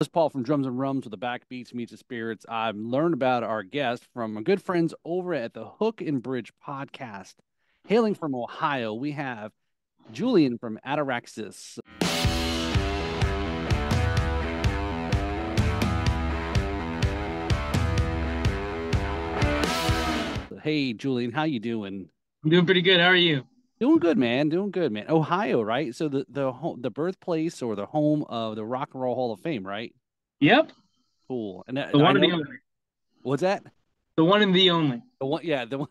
This is Paul from Drums and Rums with the Backbeats Meets the Spirits. I've learned about our guest from my good friends over at the Hook and Bridge podcast. Hailing from Ohio, we have Julian from Ataraxis. Hey, Julian, how you doing? I'm doing pretty good. How are you? Doing good, man. Doing good, man. Ohio, right? So the birthplace or the home of the Rock and Roll Hall of Fame, right? Yep. Cool. And The I one and know the only. what's that? The one and the only. The one, yeah, the one.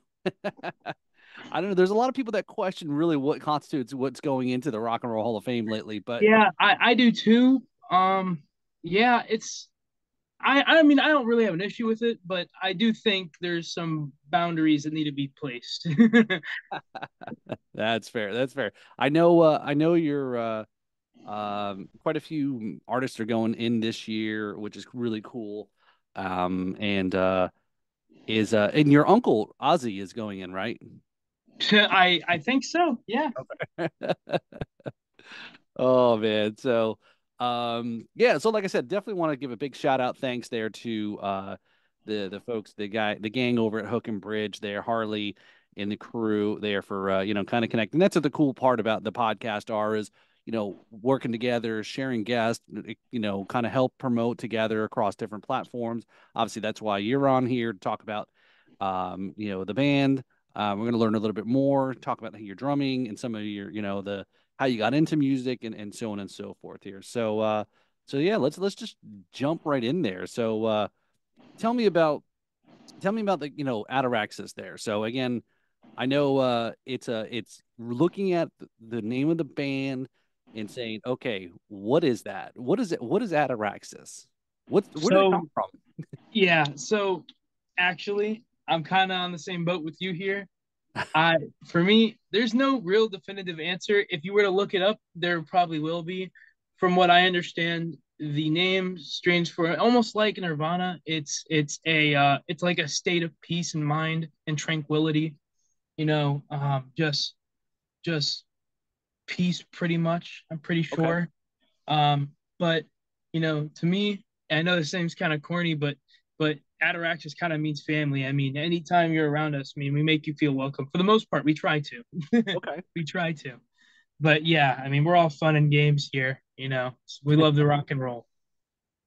I don't know. There's a lot of people that question really what constitutes what's going into the Rock and Roll Hall of Fame lately, but Yeah, I do too. Yeah, it's I mean I don't really have an issue with it, but I do think there's some boundaries that need to be placed. that's fair. That's fair. I know you're quite a few artists are going in this year, which is really cool. And is and your uncle Ozzy is going in, right? I think so. Yeah. Oh man. So yeah, so like I said, definitely want to give a big shout out thanks there to the folks, the gang over at Hook and Bridge there, Harley and the crew there for kind of connecting. That's what the cool part about the podcast are is, working together, sharing guests, kind of help promote together across different platforms. Obviously, that's why you're on here to talk about the band. We're going to learn a little bit more, talk about your drumming and some of your, the how you got into music and so on and so forth here. So yeah, let's just jump right in there. So tell me about tell me about the Ataraxis there. So again, I know it's looking at the name of the band and saying, okay, what is that? What is it? What is Ataraxis? Where did it So come from? yeah, so actually I'm kind of on the same boat with you here. I For me, there's no real definitive answer. If you were to look it up, there probably will be. From what I understand, the name strange for almost like Nirvana. It's like a state of peace and mind and tranquility. Just peace, pretty much. I'm pretty Okay. sure. But to me, I know this seems kind of corny, but Ataraxis kind of means family. I mean, anytime you're around us, I mean, we make you feel welcome. For the most part, we try to. Okay. We try to. But yeah, I mean, we're all fun and games here. We love the rock and roll.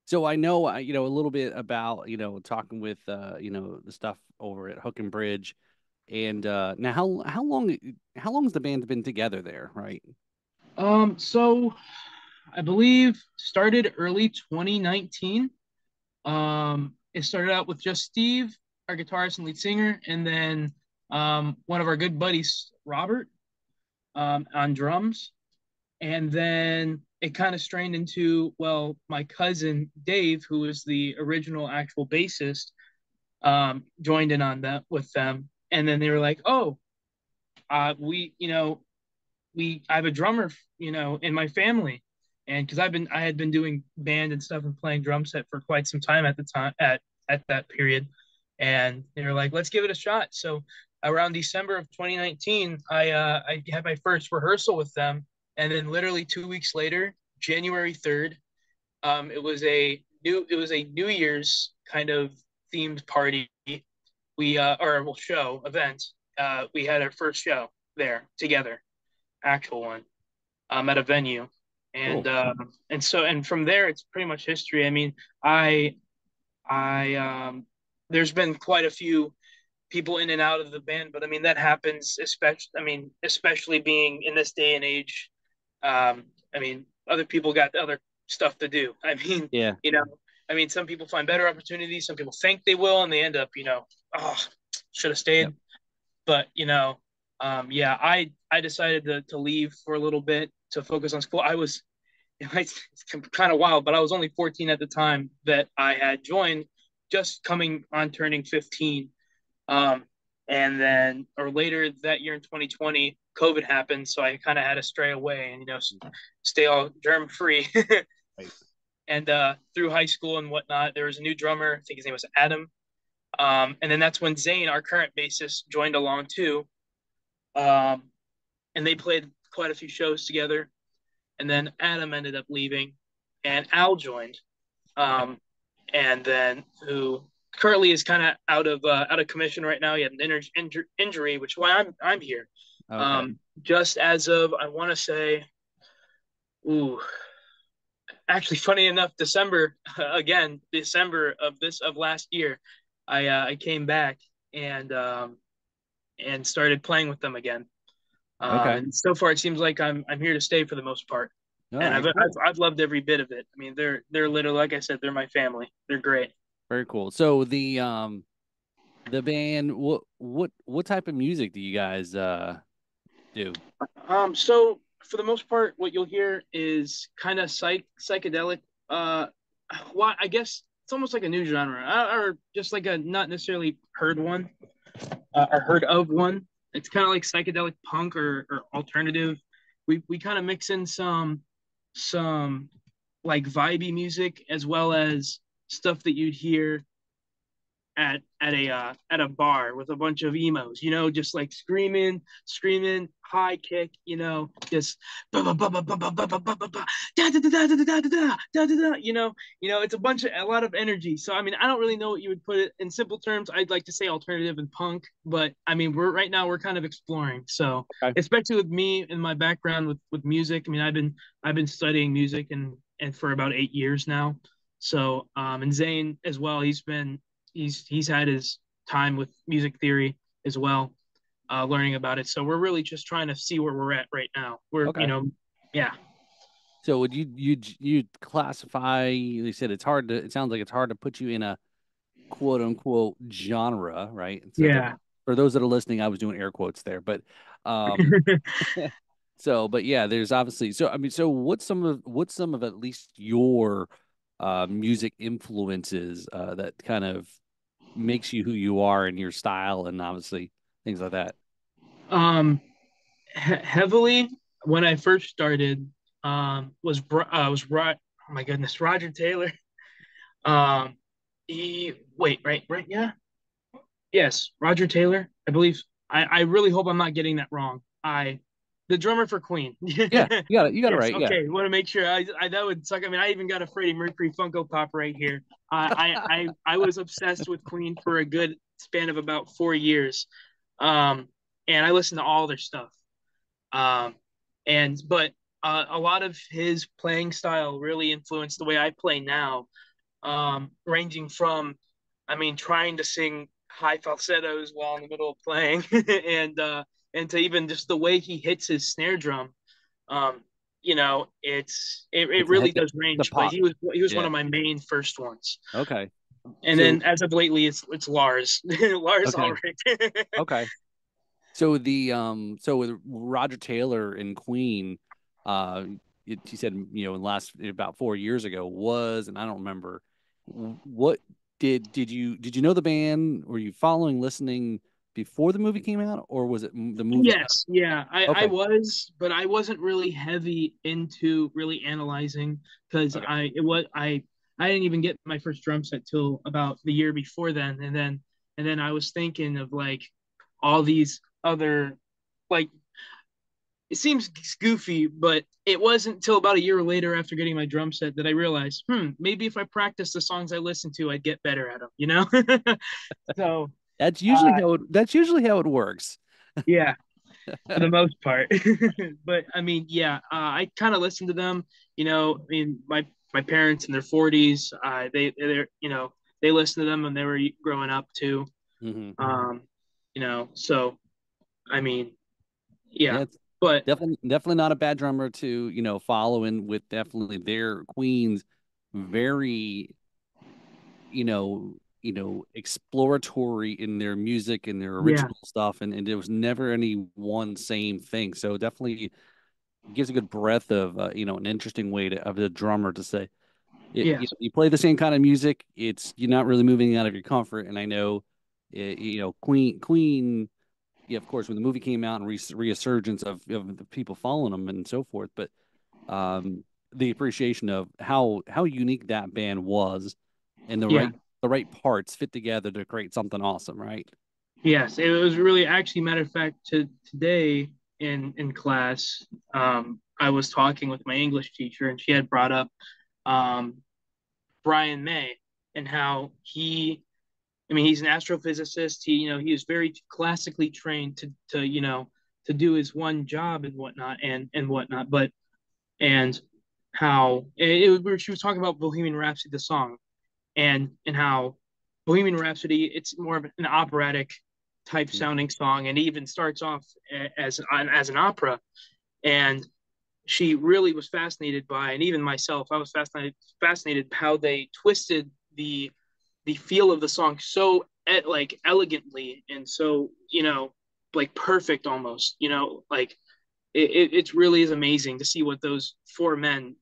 So I know, a little bit about, talking with, the stuff over at Hook and Bridge. And now how long has the band been together there, right? So I believe started early 2019. It started out with just Steve, our guitarist and lead singer, and then one of our good buddies, Robert, on drums. And then it kind of strained into, well, my cousin Dave, who was the original actual bassist, joined in on that with them. And then they were like, oh, I have a drummer, in my family. And because I had been doing band and stuff and playing drum set for quite some time at the time at that period. And they were like, let's give it a shot. So around December of 2019, I had my first rehearsal with them. And then literally 2 weeks later, January 3rd, it was a New Year's kind of themed party. Or well, show event. We had our first show there together, actual one, at a venue. And Cool. and from there it's pretty much history. I mean, I there's been quite a few people in and out of the band, but I mean that happens, especially being in this day and age. I mean, other people got other stuff to do. I mean, Yeah. you know, some people find better opportunities. Some people think they will, and they end up, oh, should have Yep. stayed. But yeah, I decided to leave for a little bit to focus on school. It's kind of wild, but I was only 14 at the time that I had joined, just coming on turning 15. Um, and then, or later that year in 2020, COVID happened, so I kind of had to stray away and stay all germ free. Right. And through high school and whatnot, there was a new drummer. I think his name was Adam. And then that's when Zane, our current bassist, joined along too. Um, and they played quite a few shows together. And then Adam ended up leaving, and Al joined. Okay. um, and then who currently is kind of out of commission right now. He had an injury, which is why I'm here. Okay. Just as of I want to say, ooh, actually, funny enough, December of last year, I came back and and started playing with them again. Okay. And so far, it seems like I'm here to stay for the most part, All and right. Cool. I've loved every bit of it. I mean, they're literally, like I said, they're my family. They're great. Very cool. So the band, what type of music do you guys do? So for the most part, what you'll hear is kind of psychedelic. Uh, why I guess it's almost like a new genre, or just like a not necessarily or heard of one. It's kind of like psychedelic punk or alternative. We kind of mix in some like vibey music as well as stuff that you'd hear at a bar with a bunch of emos, just like screaming, high kick, just ba ba ba ba ba ba ba ba ba ba da da da da da da da da da da, it's a lot of energy. So I mean, I don't really know what you would put it in simple terms. I'd like to say alternative and punk, but I mean, we're kind of exploring. So Okay. especially with me and my background with music, I mean, I've been studying music and for about 8 years now. So and Zane as well, he's had his time with music theory as well, learning about it. So we're really just trying to see where we're at right now. Okay. Yeah, So would you classify? You said it's hard to. It sounds like it's hard to put you in a quote unquote genre, right? So yeah. for those that are listening, I was doing air quotes there, but um, so but yeah, there's obviously so I mean, so what's some of at least your music influences that kind of makes you who you are in your style and obviously things like that. um, Heavily when I first started, was oh my goodness, Roger Taylor. Um, he wait, right, yeah, yes, Roger Taylor, I believe. I really hope I'm not getting that wrong. The drummer for Queen. Yeah, you got it Yes, right. Yeah. okay. Want to make sure. That would suck. I mean, I even got a Freddie Mercury Funko Pop right here. I was obsessed with Queen for a good span of about 4 years, um, and I listened to all their stuff. Um, but a lot of his playing style really influenced the way I play now, ranging from, I mean, trying to sing high falsettos while in the middle of playing, and to even just the way he hits his snare drum. Um, it It's really the, does the range. But pop. he was one Yeah. of my main first ones, Okay. and So then as of lately, it's Lars, Lars okay. Ulrich. Okay. So so with Roger Taylor and Queen, he said, in the last about 4 years ago was, and I don't remember what did you know the band? Were you following, listening before the movie came out, or was it the movie? Yes, yeah, I Okay. was, but I wasn't really heavy into really analyzing because Okay. I didn't even get my first drum set till about the year before then, and then I was thinking of like all these other, like, it seems goofy, but it wasn't until about a year later after getting my drum set that I realized, maybe if I practice the songs I listen to, I'd get better at them. So That's usually how it works. yeah, for the most part. But I mean, yeah, I kind of listened to them. I mean, my parents in their 40s, they listened to them when they were growing up too. Hmm. Um, so I mean, yeah, Yeah, it's but definitely not a bad drummer to, follow in with definitely their Queen's very, exploratory in their music and their yeah, original stuff, and there was never any one same thing. So definitely gives a good breadth of, an interesting way of the drummer to say it. yeah, You play the same kind of music. You're not really moving out of your comfort. And I know, Queen. Yeah, of course, when the movie came out and resurgence of the people following them and so forth, but um, the appreciation of how unique that band was and yeah. the right parts fit together to create something awesome, right? Yes, it was really actually, matter of fact, today in class, I was talking with my English teacher, and she had brought up, um, Brian May, and how I mean, he's an astrophysicist. He is very classically trained to do his one job and whatnot and whatnot. But and how she was talking about Bohemian Rhapsody, the song, and how Bohemian Rhapsody, it's more of an operatic type Mhm. sounding song, and it even starts off as an opera. And she really was fascinated by, and even myself, I was fascinated how they twisted the feel of the song so like elegantly and so like perfect almost. Like it really is amazing to see what those four men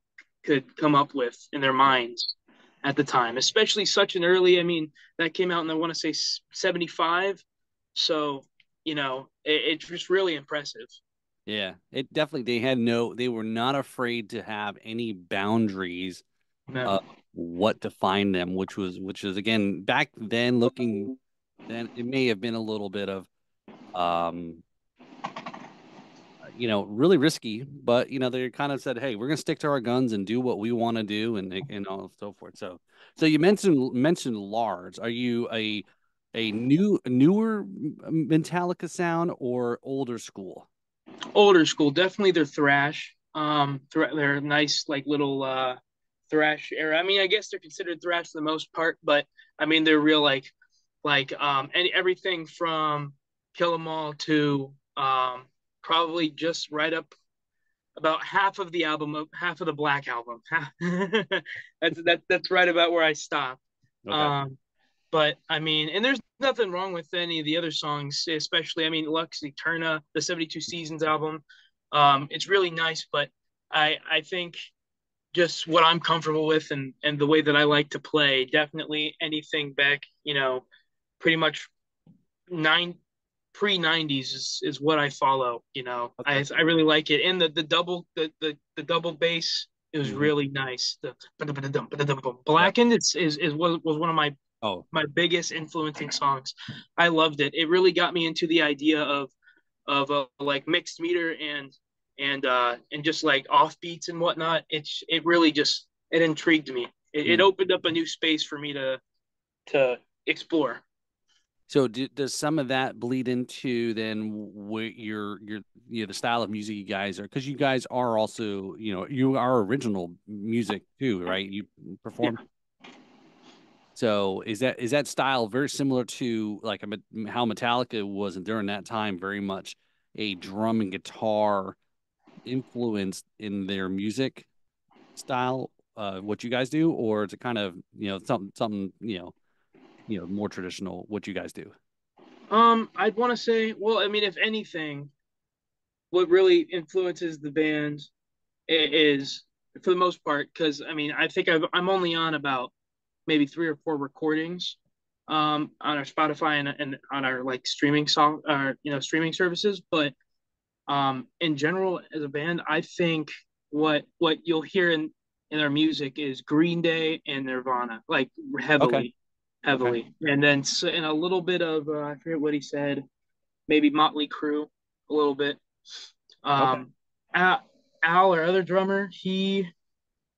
could come up with in their minds at the time, especially such an early. I mean, that came out in I want to say 75, so it's just really impressive. Yeah, it definitely they were not afraid to have any boundaries No. of what defined them, which is again back then looking then it may have been a little bit of um really risky, but they kind of said, "Hey, we're gonna stick to our guns and do what we want to do," and all and so forth. So you mentioned Lars. Are you a newer Metallica sound or older school? Older school, definitely their thrash. They're nice, like little thrash era. I mean, I guess they're considered thrash for the most part, but I mean, they're real everything from Kill 'Em All to probably just right up about half of the album, half of the Black Album. That's right about where I stop. Okay. Um, but I mean, and there's nothing wrong with any of the other songs, especially I mean, Lux Eterna, the 72 Seasons album. It's really nice, but I think just what I'm comfortable with and the way that I like to play, definitely anything back, pretty much nine pre 90s is what I follow. Okay. I really like it, and the double bass is Hmm. really nice. The Yep. Blackened is was one of Oh, my biggest influencing songs. I loved it. It really got me into the idea of like mixed meter and just like offbeats and whatnot. It really just it intrigued me. It mm. opened up a new space for me to explore. So does some of that bleed into then what the style of music you guys are? Because you guys are also you are original music too, right? You Yeah. perform. So is that style very similar to like how Metallica was during that time, very much a drum and guitar influence in their music style, what you guys do, or is it kind of something more traditional what you guys do? I'd want to say, well, I mean, if anything, what really influences the band is, for the most part, because I mean, I think I'm only on about maybe three or four recordings on our Spotify and on our like streaming services. But in general, as a band, I think what you'll hear in our music is Green Day and Nirvana, like Okay. heavily, Okay. heavily, and then and a little bit of I forget what he said, maybe Motley Crue, a little bit. Okay. Um, Al, Al, our other drummer,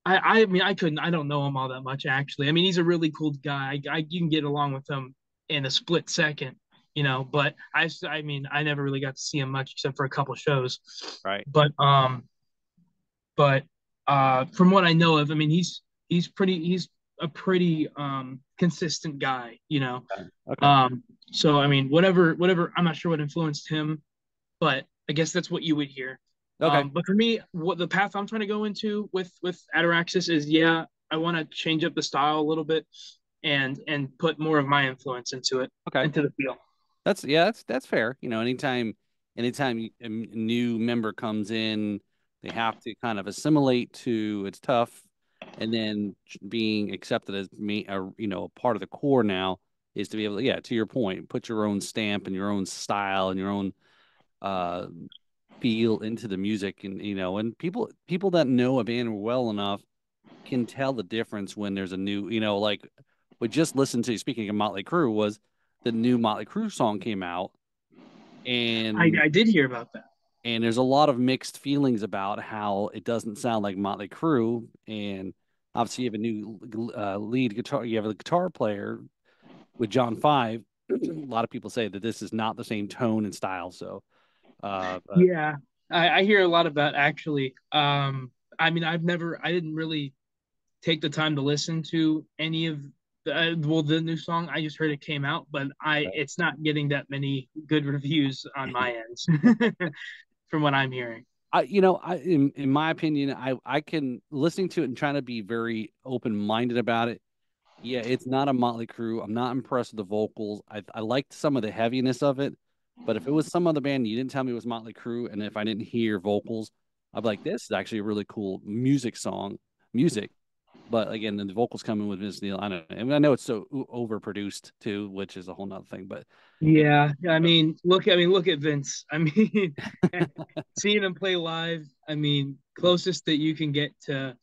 I mean, I don't know him all that much actually. I mean, he's a really cool guy. You can get along with him in a split second, But I mean, I never really got to see him much except for a couple shows. Right. But but from what I know of, I mean, he's a pretty consistent guy. Okay. Okay. So I mean, whatever. I'm not sure what influenced him, but I guess that's what you would hear. Okay. But for me, what the path I'm trying to go into with Ataraxis is, yeah, I want to change up the style a little bit and put more of my influence Okay. into the feel. That's fair. Anytime a new member comes in, they have to kind of assimilate to it's tough, and then being accepted as a part of the core now is to be able to, yeah, to your point, put your own stamp and your own style and your own uh feel into the music, and people that know a band well enough can tell the difference when there's a new, like we just listened to, speaking of Motley Crue, was the new Motley Crue song came out, and I did hear about that. there's a lot of mixed feelings about how it doesn't sound like Motley Crue, and Obviously, you have a new lead guitar. You have a guitar player with John Five. A lot of people say that this is not the same tone and style. So, but Yeah, I hear a lot about actually. I mean, I didn't really take the time to listen to any of the new song. I just heard it came out, but it's not getting that many good reviews on my end, from what I'm hearing. in my opinion, I can listening to it and trying to be very open minded about it. Yeah, it's not a Motley Crue. I'm not impressed with the vocals. I liked some of the heaviness of it, but if it was some other band, you didn't tell me it was Motley Crue, and if I didn't hear vocals, I'd be like, this is actually a really cool music. But again, then the vocals come in with Vince Neil. I don't know. I mean, I know it's so overproduced too, which is a whole nother thing. But it, Yeah, I mean, look at Vince. I mean, seeing him play live. I mean, closest that you can get to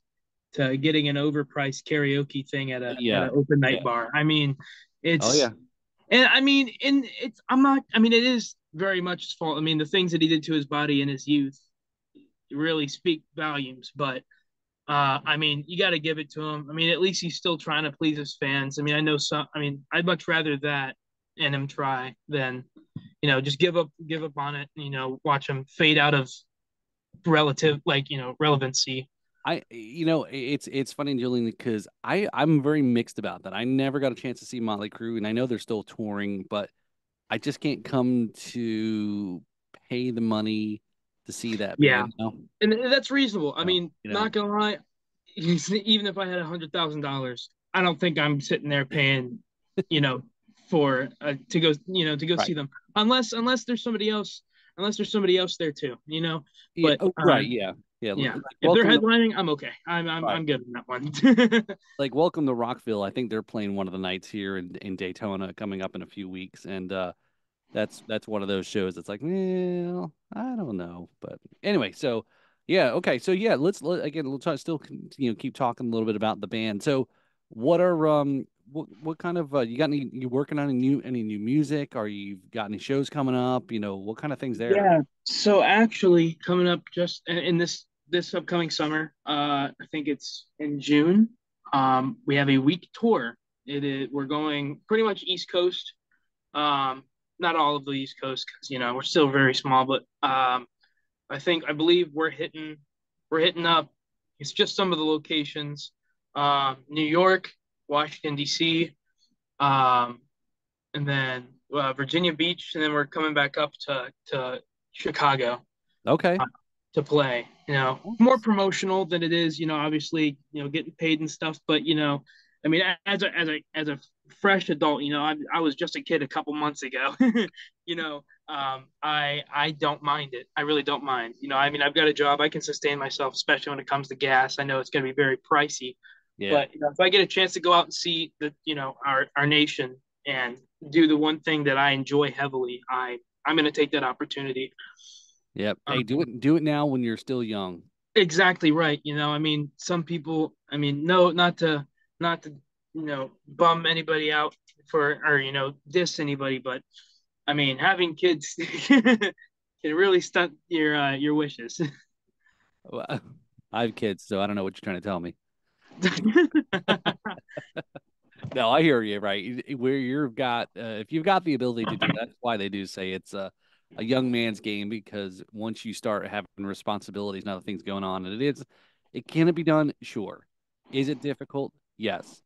getting an overpriced karaoke thing at yeah, an open night yeah. bar. I mean, Oh it's yeah, and I mean, and it's I'm not. I mean, it is very much his fault. I mean, the things that he did to his body in his youth really speak volumes. But I mean, you got to give it to him. I mean, at least he's still trying to please his fans. I mean, I know some. I mean, I'd much rather that and him try than just give up on it. Watch him fade out of relevancy. it's funny, Julian, because I'm very mixed about that. I never got a chance to see Motley Crue, and I know they're still touring, but I just can't come to pay the money to see that Yeah, band. and that's reasonable. I No, mean, not gonna lie, even if I had $100,000, I don't think I'm sitting there paying, you know, for to go, to go see right. them, unless there's somebody else, there too. Yeah. But Oh, right. Yeah. Yeah. yeah, Like if they're welcome to headlining, I'm okay. I'm right. I'm good on that one. Welcome to Rockville. I think they're playing one of the nights here in Daytona coming up in a few weeks, and that's one of those shows that's like, well, I don't know, but anyway. So yeah, okay. So yeah, again. Let's try still keep talking a little bit about the band. So what kind of you got you working on any new music? Are you got any shows coming up? What kind of things there? Yeah. So actually, coming up just in this upcoming summer, I think it's in June. We have a week tour. We're going pretty much East Coast. Um, Not all of the East Coast because we're still very small, but I believe we're hitting up. It's just some of the locations: New York, Washington D.C., um, and then Virginia Beach, and then we're coming back up to Chicago Okay. uh, to play. More promotional than it is. Obviously, getting paid and stuff. But I mean, as a fresh adult, I was just a kid a couple months ago. I don't mind it. I really don't mind. I mean, I've got a job. I can sustain myself, especially when it comes to gas. I know it's going to be very pricey, Yeah. but if I get a chance to go out and see our nation and do the one thing that I enjoy heavily, I'm going to take that opopportunity. Yep. Hey, Um, do it now when you're still young. exactly right. I mean, some people. I mean, no, not to bum anybody out or diss anybody, but I mean, having kids can really stunt your wishes. Well, I have kids, so I don't know what you're trying to tell me. No, I hear you. Right, where you've got if you've got the ability to do it, that's why they do say it's a young man's game because once you start having responsibilities and other things going on, and it can be done. Sure, is it difficult? Yes,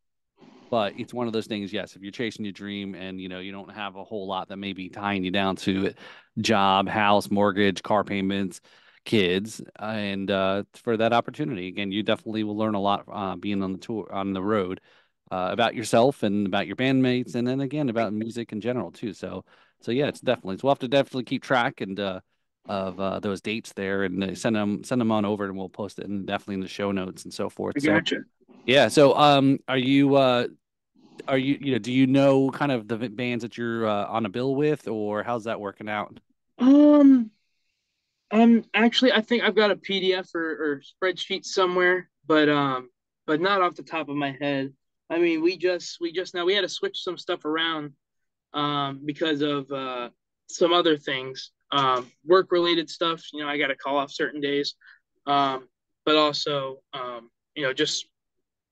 but it's one of those things. Yes, if you're chasing your dream and you don't have a whole lot that may be tying you down to it, job, house, mortgage, car payments, kids, and for that opportunity, again, you definitely will learn a lot being on the tour on the road about yourself and about your bandmates, and then again about music in general too. So yeah, it's definitely so we'll have to definitely keep track and of those dates there and send them on over, and we'll post it and definitely in the show notes and so forth. I So gotcha. yeah, so are you, do you know kind of the bands that you're on a bill with, or how's that working out? Um, I think I've got a PDF or spreadsheet somewhere, but not off the top of my head. I mean, we just now we had to switch some stuff around because of some other things, work related stuff. I got to call off certain days, but also just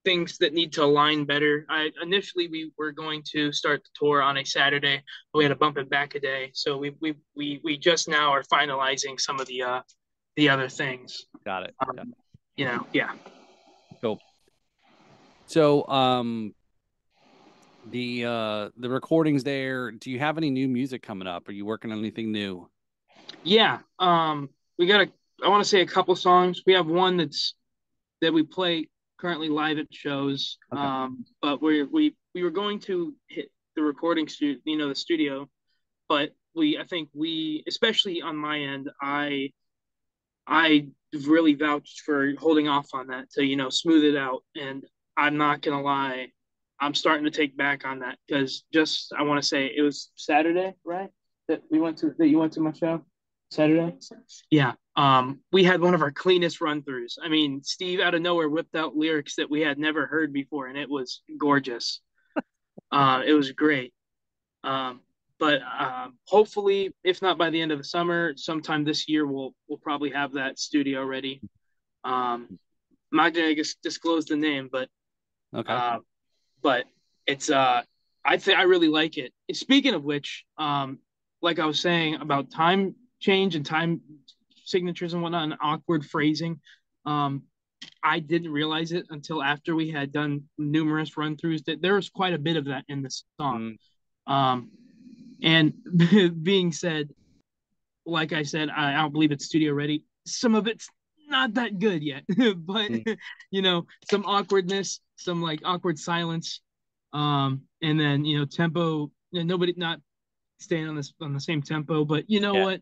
things that need to align better. I initially we were going to start the tour on a Saturday, but we had to bump it back a day. So we just now are finalizing some of the other things. Got it. Got it. Yeah. Cool. So, the recordings there, do you have any new music coming up? Are you working on anything new? Yeah. We got I want to say a couple songs. We have one that we play currently live at shows. Okay. But we were going to hit the recording studio, the studio, but I think especially on my end, I really vouched for holding off on that to, smooth it out. And I'm not gonna lie, I'm starting to take back on that because just I want to say it was Saturday, right? That you went to my show Saturday. Yeah. We had one of our cleanest run throughs. I mean, Steve out of nowhere whipped out lyrics that we had never heard before, and it was gorgeous. It was great. Um, but hopefully, if not by the end of the summer, sometime this year, we'll probably have that studio ready. I'm not gonna disclose the name, Okay. uh, but it's I really like it. Speaking of which, like I was saying about time change and time signatures and whatnot and awkward phrasing, um, I didn't realize it until after we had done numerous run throughs that there was quite a bit of that in the song. Mm, Um, and being said, like I said, I don't believe it's studio ready. Some of it's not that good yet, but mm, some awkwardness, some like awkward silence, and then tempo. Nobody not staying on the same tempo, but you know yeah. what?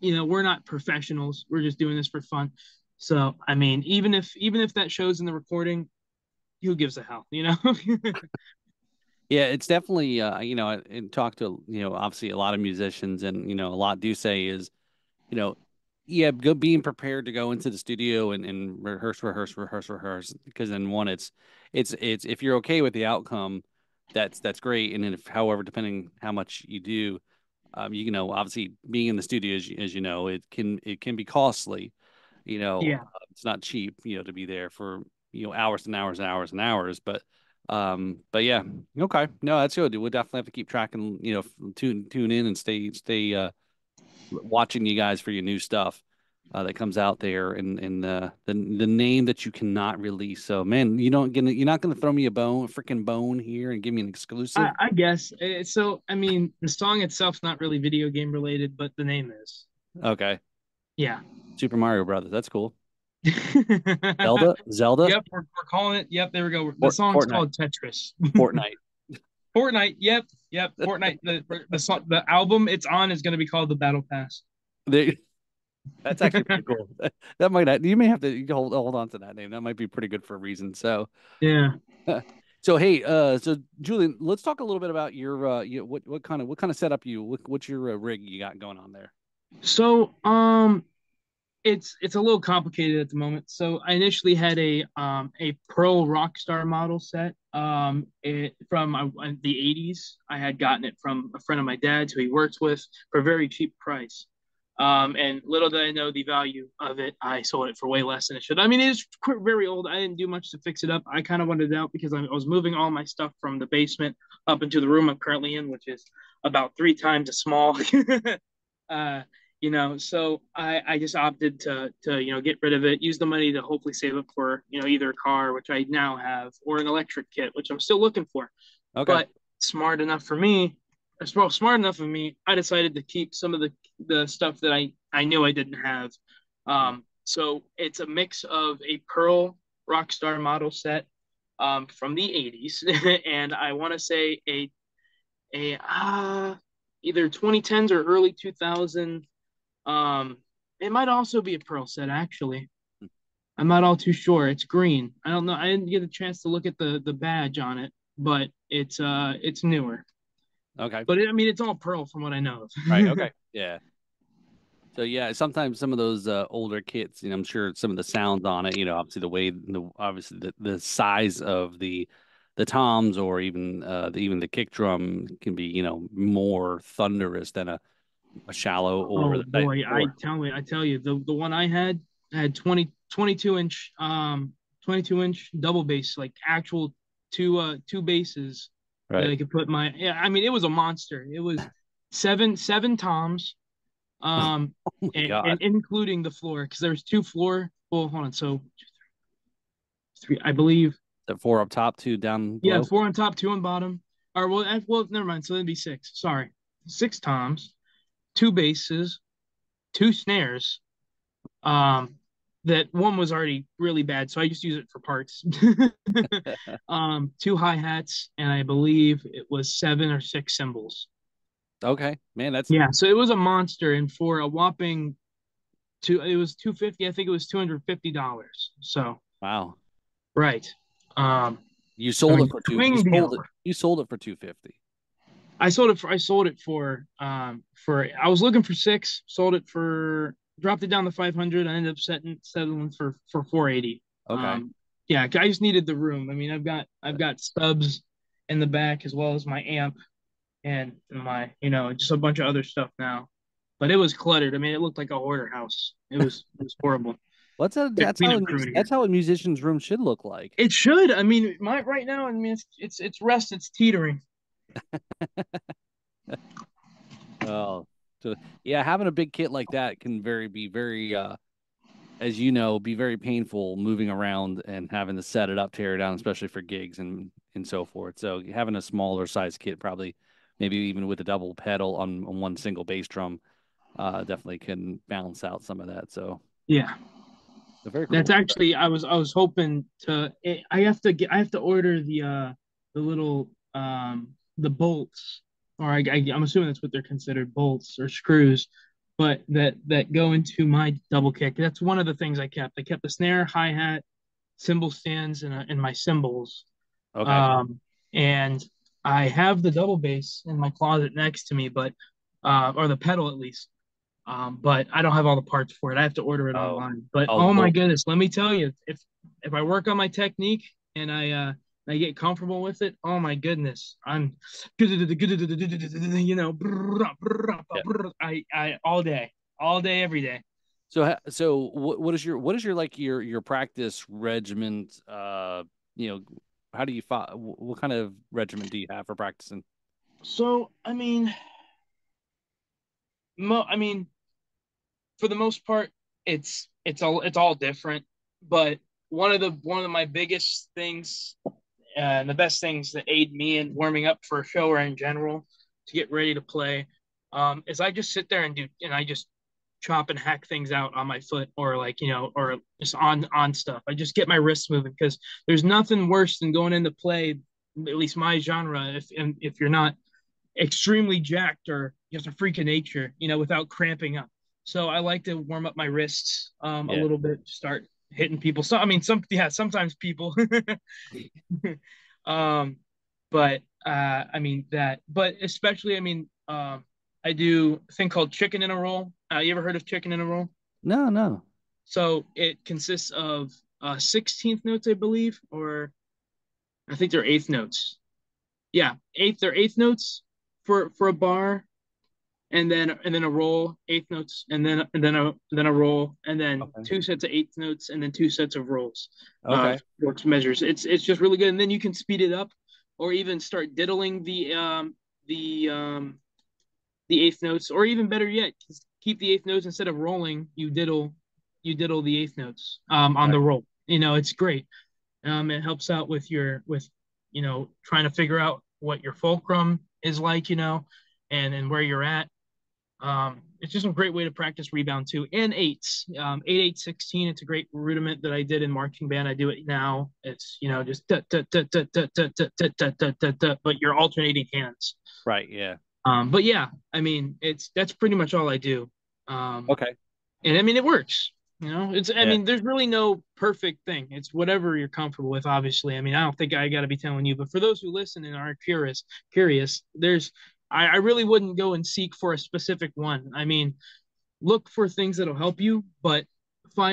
We're not professionals. We're just doing this for fun. So I mean, even if that shows in the recording, who gives a hell, Yeah, it's definitely and talk to, obviously a lot of musicians, and a lot do say is, you know, yeah, being prepared to go into the studio and rehearse, because then one, it's if you're okay with the outcome, that's great. And then if, however, depending how much you do, obviously being in the studio, as you know, it can be costly. Yeah. It's not cheap, to be there for, hours and hours and hours and hours. But yeah, okay, no, that's good. We'll definitely have to keep tracking, tune in and stay watching you guys for your new stuff that comes out there, and the name that you cannot release. So man, you're not gonna throw me a freaking bone here and give me an exclusive. I guess. So, I mean, the song itself's not really video game related, but the name is. Okay, Yeah. Super Mario Brothers. That's cool. Zelda, Yep, we're calling it. Yep, there we go. The song's Fortnite, called Tetris. Fortnite. Fortnite. Yep. Fortnite. The song, the album it's on is going to be called the Battle Pass. They, that's actually pretty cool. That might not, you may have to hold on to that name. That might be pretty good for a reason. So, Yeah. so hey, so Julian, let's talk a little bit about your what kind of setup what's your rig you got going on there? So, it's a little complicated at the moment. So I initially had a Pearl Rockstar model set from the 80s. I had gotten it from a friend of my dad's who he works with for a very cheap price. And little did I know the value of it, I sold it for way less than it should. I mean, it's very old. I didn't do much to fix it up. I kind of wanted it out because I was moving all my stuff from the basement up into the room I'm currently in, which is about 3 times as small. uh, so I just opted to get rid of it, use the money to hopefully save up for either a car, which I now have, or an electric kit, which I'm still looking for. Okay. But smart enough for me, well, smart enough of me, I decided to keep some of the stuff that I knew I didn't have. So it's a mix of a Pearl Rockstar model set from the 80s, and I want to say a either 2010s or early 2000. It might also be a Pearl set actually. I'm not all too sure. It's green. I don't know. I didn't get a chance to look at the badge on it, but it's newer. Okay. But I mean, it's all Pearl from what I know Right. of. Okay. Yeah. So yeah, sometimes some of those older kits, I'm sure some of the sounds on it, obviously obviously the size of the toms, or even even the kick drum can be, more thunderous than a shallow or Oh the boy, or I tell you, the one I had 22 inch 22-inch double bass, like actual two basses that Right. I could put my. Yeah, I mean, it was a monster. It was seven toms, um, Oh my and God. including the floor because there was two floor. Well, hold on. So three, I believe. The four up top, two down Yeah, below. four on top, two on bottom. Or well, never mind. So that'd be six. Sorry, six toms, two basses, two snares. Um, that one was already really bad, so I just use it for parts. Two hi hats, and I believe it was seven or six cymbals. Okay, man, that's Yeah, so it was a monster, and for a whopping it was 250. I think it was $250. So wow. right. Um, You I sold mean, it for two. swing deal. You sold it for 250. I sold it for I was looking for six, sold it for dropped it down to 500. I ended up settling for 480. Okay. Yeah, I just needed the room. I mean, I've got stubs in the back as well as my amp and my, just a bunch of other stuff now. But it was cluttered. I mean, it looked like a hoarder house. It was horrible. What's that? The cleanup crew in That's here. how a musician's room should look like. It should. I mean, my right now. I mean, it's rest. It's teetering. Oh, so yeah, having a big kit like that can be very as you know, be very painful moving around and having to set it up, tear it down, especially for gigs and so forth. So having a smaller size kit, probably maybe even with a double pedal on one single bass drum, definitely can balance out some of that. Yeah. So very That's cool. actually I was hoping to I have to order the little the bolts or I'm assuming that's what they're considered bolts or screws, but that go into my double kick. That's one of the things I kept. I kept the snare, hi hat, cymbal stands, and my cymbals. Okay. Um, and I have the double bass in my closet next to me, but or the pedal at least. But I don't have all the parts for it. I have to order it Oh, online. But oh, oh my little. goodness, let me tell you, if I work on my technique and I get comfortable with it, oh my goodness, I'm Yeah. I all day, every day. So what is your like your practice regiment? You know, how do you what kind of regiment do you have for practicing? So I mean, for the most part, it's all different. But one of my biggest things and the best things that aid me in warming up for a show or in general to get ready to play is I just sit there and I just chop and hack things out on my foot or like or just on stuff. I just get my wrists moving because there's nothing worse than going into play, at least my genre, if you're not extremely jacked or just a freak of nature, without cramping up. So I like to warm up my wrists a Yeah. little bit, start hitting people. So I mean, sometimes people. um, but I mean that, but especially I mean, I do a thing called chicken in a roll. You ever heard of chicken in a roll? No, no. So it consists of 16th notes, I believe, or I think they're eighth notes. Yeah, they're eighth notes for a bar, and then a roll, eighth notes, and then a roll, and then Okay. two sets of eighth notes, and then two sets of rolls. Okay. Works measures. It's just really good, and then you can speed it up, or even start diddling the the eighth notes, or even better yet, keep the eighth notes instead of rolling. You diddle the eighth notes on Right. the roll. It's great. It helps out with trying to figure out what your fulcrum is like, and where you're at. It's just a great way to practice rebound too. And eights, 8/8/16. It's a great rudiment that I did in marching band. I do it now. It's just but you're alternating hands. Right. Yeah. But yeah, I mean, that's pretty much all I do. Um, Okay. and I mean, it works. I Yeah. mean, there's really no perfect thing. It's whatever you're comfortable with, obviously. I mean, I don't think I got to be telling you, but for those who listen and are curious, I really wouldn't go and seek for a specific one. I mean, look for things that'll help you, but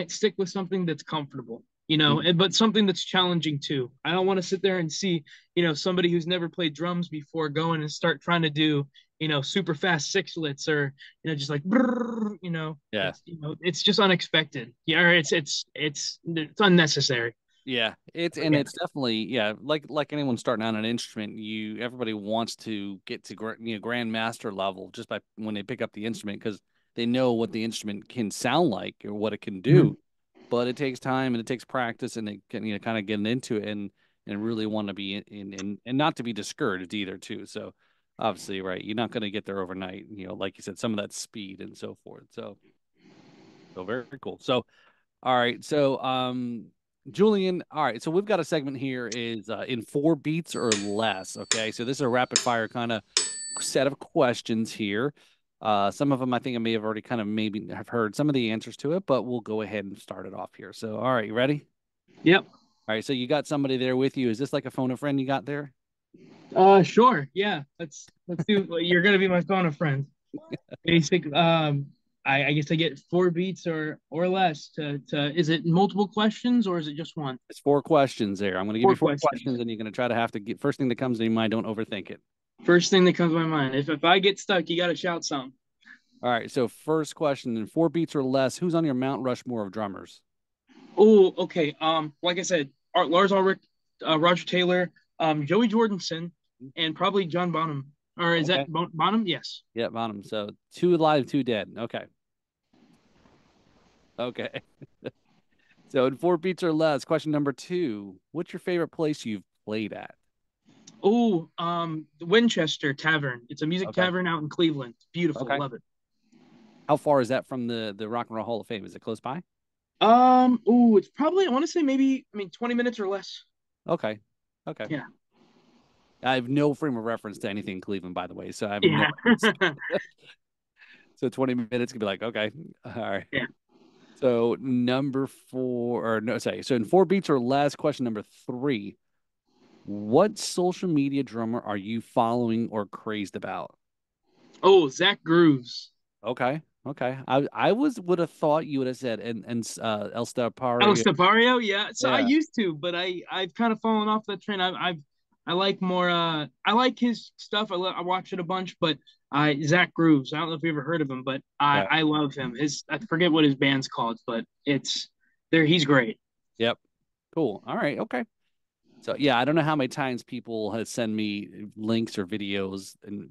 stick with something that's comfortable, Mhm. but something that's challenging too. I don't want to sit there and see, somebody who's never played drums before going and start trying to do, super fast sixlets or, just like, brrr, Yeah. it's just unexpected. Yeah, or it's unnecessary. Yeah, Yeah. it's definitely yeah, like anyone starting on an instrument, everybody wants to get to grandmaster level just by when they pick up the instrument because they know what the instrument can sound like or what it can Mhm. do. But it takes time and it takes practice and it can kind of getting into it and really want to be and not to be discouraged either too. So obviously, right, you're not going to get there overnight. Like you said, some of that speed and so forth. So very cool. So all right. So, Julian, all right. So we've got a segment here is in 4 beats or less. Okay. So this is a rapid fire kind of set of questions here. Some of them I think I may have already kind of maybe have heard some of the answers to it, but we'll go ahead and start it off here. So, all right, you ready? Yep. All right. So you got somebody there with you. Is this like a phone a friend you got there? Sure. Yeah. Let's do. You're gonna be my phone a friend. Basic. I guess I get 4 beats or less to. Is it multiple questions or is it just one? It's 4 questions there. I'm going to give you Four four questions. questions and you're going to try to have to get first thing that comes to your mind. Don't overthink it. First thing that comes to my mind. If I get stuck, you got to shout something. All right. So first question in 4 beats or less, who's on your Mount Rushmore of drummers? Oh, okay. Like I said, Lars Ulrich, Roger Taylor, Joey Jordison, and probably John Bonham. Or is that Okay. Bonham? Yes. Yeah, bottom. So two alive, two dead. Okay. Okay. So in 4 beats or less, question number two. What's your favorite place you've played at? Oh, the Winchester Tavern. It's a music Okay. tavern out in Cleveland. Beautiful. Okay. Love it. How far is that from the Rock and Roll Hall of Fame? Is it close by? It's probably I want to say maybe 20 minutes or less. Okay. Okay. Yeah. I have no frame of reference to anything in Cleveland, by the way. So I have no Yeah. So 20 minutes could be like, okay. All right. Yeah. So number four, or no, sorry. So in 4 beats or less, question number three. What social media drummer are you following or crazed about? Oh, Zach Grooves. Okay. Okay. I would have thought you would have said and El Alex Stapari. Tapario, yeah. So I Yeah. used to, but I've kind of fallen off that train. I like more I like his stuff. I watch it a bunch, but I Zach Grooves. I don't know if you ever heard of him, but Okay. I love him. His I forget what his band's called, but it's there. He's great. Yep. Cool. All right. Okay. So yeah, I don't know how many times people have sent me links or videos in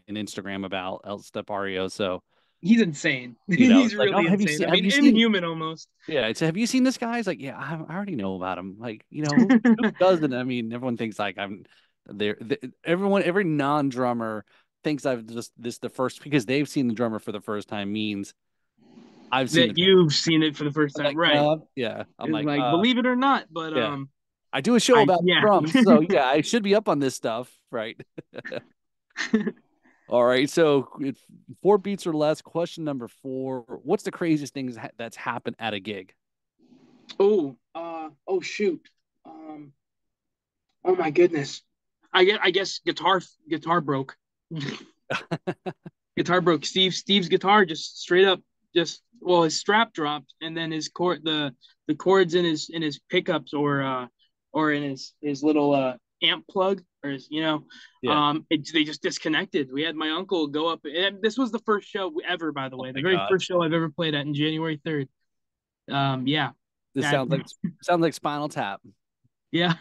Instagram about El Stepario. So He's insane. He's it's like, oh, really insane. I have mean, you seen? inhuman almost. Yeah, it's have you seen this guy? It's like, yeah, I already know about him. Like, who doesn't? I mean, everyone thinks like I'm there. Everyone, every non-drummer thinks I've just this the first because they've seen the drummer for the first time means I've seen the That drummer. you've seen it for the first I'm time, like, right? no, yeah. I'm It's like, like believe it or not, but yeah. I do a show I about yeah. drums, so yeah, I should be up on this stuff, right? All right. So 4 beats or less. Question number four. What's the craziest thing that's happened at a gig? Oh shoot. Um oh my goodness. I guess guitar broke. Guitar broke. Steve's guitar just straight up just well his strap dropped and then his the chords in his pickups or in his little amp plug or his Yeah. they just disconnected. We had my uncle go up and this was the first show ever, by the Oh way, the my very gosh. first show I've ever played at in January 3rd. Yeah, This that sounds like Spinal Tap. yeah.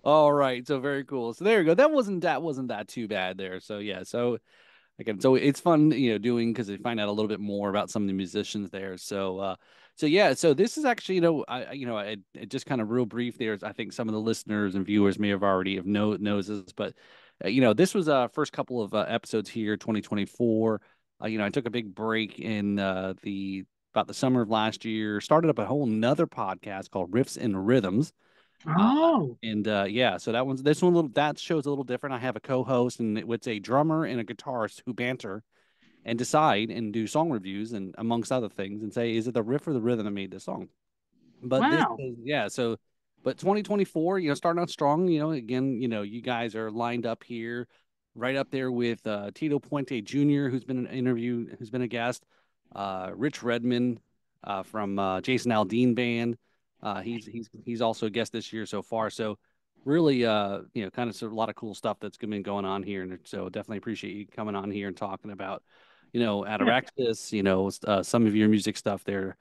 All right. So very cool. So there you go. That wasn't that too bad there. So yeah. So again, so it's fun, doing because they find out a little bit more about some of the musicians there. So yeah, so this is actually, I just kind of real brief there. I think some of the listeners and viewers may have already have knows this, but this was first couple of episodes here, 2024. I took a big break in the about the summer of last year, started up a whole nother podcast called Riffs and Rhythms. Uh, Oh, and yeah, so this one that show's a little different. I have a co-host, and it's a drummer and a guitarist who banter and decide and do song reviews and amongst other things, and say, is it the riff or the rhythm that made this song? But this wow. is yeah, so but 2024, starting out strong. Again, you guys are lined up here, right up there with Tito Puente Jr., who's been a guest, Rich Redman from Jason Aldean band. He's also a guest this year so far. So really, kind of a lot of cool stuff that's been going on here, and so definitely appreciate you coming on here and talking about, Yeah. Ataraxis, some of your music stuff there.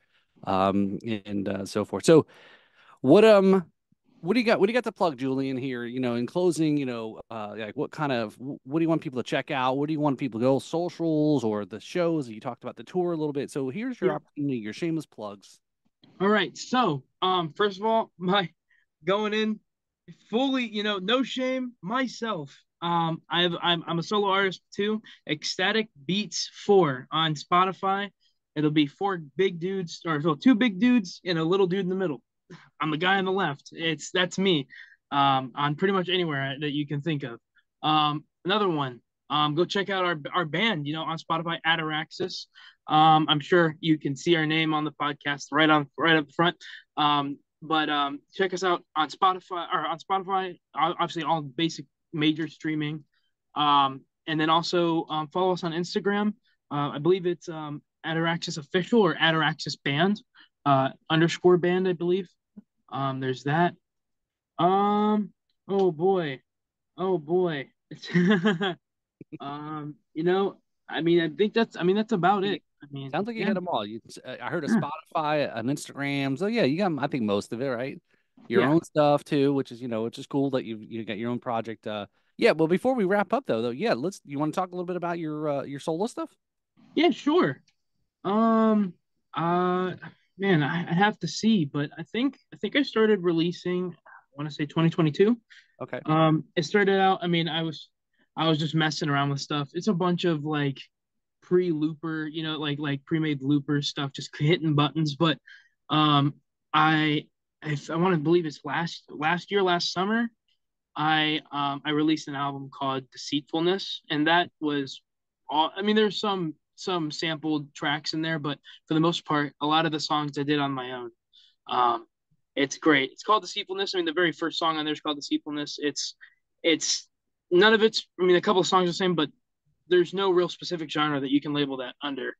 and so forth. So what what do you got? What do you got to plug, Julian? Here, in closing, like what kind of what do you want people to check out? What do you want people to go socials or the shows? You talked about the tour a little bit. So here's your Yeah. opportunity, your shameless plugs. All right. So, first of all, my going in fully, no shame myself. I'm a solo artist too. Ecstatic Beats 4 on Spotify. It'll be four big dudes, or so two big dudes and a little dude in the middle. I'm the guy on the left. That's me. On pretty much anywhere that you can think of. Another one. Go check out our band. On Spotify, Ataraxis. I'm sure you can see our name on the podcast right up front. But check us out on Spotify. Obviously, all basic major streaming. And then also follow us on Instagram. I believe it's Ataraxis Official or Ataraxis Band underscore band, I believe. There's that. Um, oh boy, oh boy. You know, I mean, that's about You- it. I mean, Sounds like you yeah, hit them all. I heard a yeah, Spotify, an Instagram. So yeah, you got, I think most of it, right? Your yeah, own stuff too, which is cool that you got your own project. Yeah. Well, before we wrap up though, yeah, you want to talk a little bit about your solo stuff? yeah, sure. Um, uh, man, I have to see, but I think I started releasing. I want to say 2022. Okay. It started out. I mean, I was just messing around with stuff. It's a bunch of like pre-looper, like pre-made looper stuff, just hitting buttons. But um, I I want to believe it's last summer. I released an album called Deceitfulness, and that was all. I mean, there's some sampled tracks in there, but for the most part, a lot of the songs I did on my own. Um, it's great. It's called Deceitfulness. I mean, the very first song on there is called Deceitfulness. It's none of it's. I mean, a couple of songs are the same, but there's no real specific genre that you can label that under.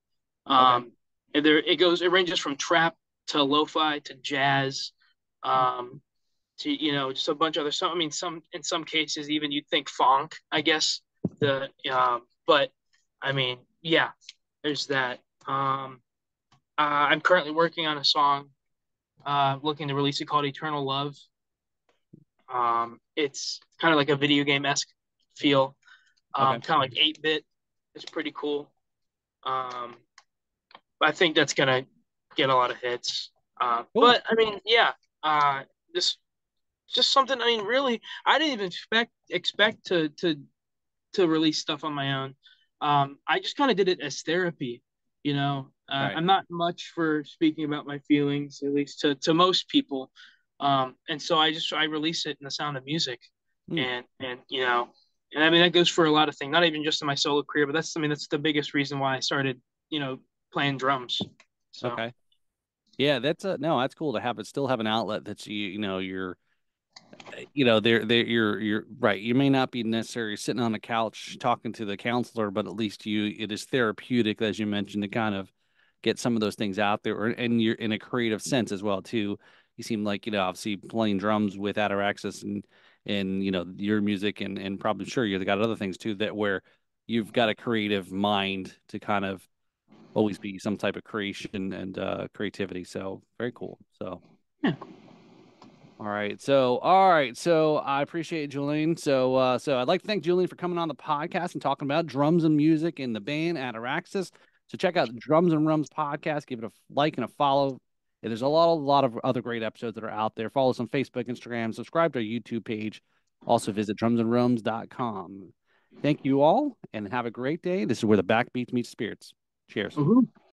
Okay. It ranges from trap to lo-fi to jazz, um, to just a bunch of other. Some I mean, some in some cases even you'd think funk, I guess. But I mean, yeah, there's that. I'm currently working on a song, looking to release it called Eternal Love. It's kind of like a video game esque feel, Okay. kind of like 8-bit. It's pretty cool. Um, I think that's gonna get a lot of hits. Cool. But I mean, yeah, this just something. I mean, really, I didn't even expect to release stuff on my own. I just kind of did it as therapy. Right. I'm not much for speaking about my feelings, at least to most people. And so I release it in the sound of music, Hmm. and I mean that goes for a lot of things, not even just in my solo career, but that's the biggest reason why I started, playing drums. So Okay. Yeah, that's no, that's cool to have it still have an outlet that's you're they're you're right. You may not be necessarily sitting on the couch talking to the counselor, but at least it is therapeutic, as you mentioned, to kind of get some of those things out there, and you're in a creative sense as well too. You seem like obviously playing drums with Ataraxis and your music and probably sure you've got other things too that where you've got a creative mind to kind of always be some type of creation and creativity. So very cool. So. yeah. All right. So I appreciate it, Julian. So I'd like to thank Julian for coming on the podcast and talking about drums and music in the band Ataraxis. So check out the Drums and Rums podcast. Give it a like and a follow. And there's a lot of other great episodes that are out there. Follow us on Facebook, Instagram, subscribe to our YouTube page. Also visit drumsandrums.com. Thank you all and have a great day. This is where the backbeats meet spirits. Cheers. Woohoo.